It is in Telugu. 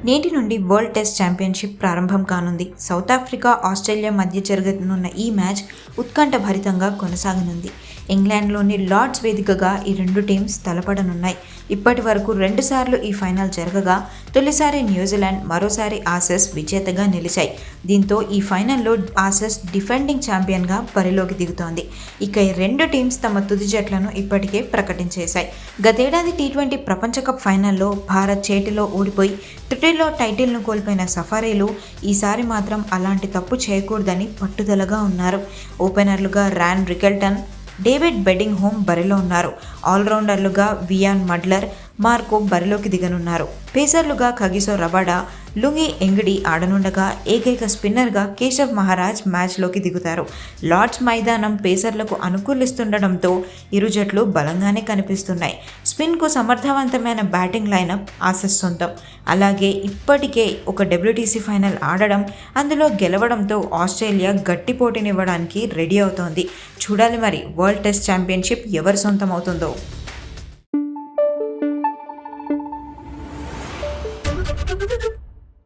నేటి నుండి వరల్డ్ టెస్ట్ ఛాంపియన్షిప్ ప్రారంభం కానుంది. సౌత్ ఆఫ్రికా, ఆస్ట్రేలియా మధ్య జరగనున్న ఈ మ్యాచ్ ఉత్కంఠభరితంగా కొనసాగనుంది. ఇంగ్లాండ్లోని లార్డ్స్ వేదికగా ఈ రెండు టీమ్స్ తలపడనున్నాయి. ఇప్పటి వరకు 2 సార్లు ఈ ఫైనల్ జరగగా తొలిసారి న్యూజిలాండ్, మరోసారి ఆసెస్ విజేతగా నిలిచాయి. దీంతో ఈ ఫైనల్లో ఆసెస్ డిఫెండింగ్ ఛాంపియన్గా బరిలోకి దిగుతోంది. ఇక ఈ రెండు టీమ్స్ తమ తుది జట్లను ఇప్పటికే ప్రకటించేశాయి. గతేడాది టీ20 ప్రపంచ కప్ ఫైనల్లో భారత్ చేతిలో ఓడిపోయి తుటిలో టైటిల్ను కోల్పోయిన సఫారీలు ఈసారి మాత్రం అలాంటి తప్పు చేయకూడదని పట్టుదలగా ఉన్నారు. ఓపెనర్లుగా రాన్ రికెల్టన్, డేవిడ్ బెడ్డింగ్హోమ్ బరిలో ఉన్నారు. ఆల్రౌండర్లుగా వియాన్ మడ్లర్, మార్కో బరిలోకి దిగనున్నారు. పేసర్లుగా కగిసో రబాడా, లుంగి ఎంగిడి ఆడనుండగా ఏకైక స్పిన్నర్గా కేశవ్ మహారాజ్ మ్యాచ్లోకి దిగుతారు. లార్డ్స్ మైదానం పేసర్లకు అనుకూలిస్తుండడంతో ఇరు జట్లు బలంగానే కనిపిస్తున్నాయి. స్పిన్కు సమర్థవంతమైన బ్యాటింగ్ లైనప్ ఆసెస్ సొంతం. అలాగే ఇప్పటికే ఒక డబ్ల్యూటీసీ ఫైనల్ ఆడడం, అందులో గెలవడంతో ఆస్ట్రేలియా గట్టి పోటీనివ్వడానికి రెడీ అవుతోంది. చూడాలి మరి వరల్డ్ టెస్ట్ ఛాంపియన్షిప్ ఎవరి సొంతం అవుతుందో.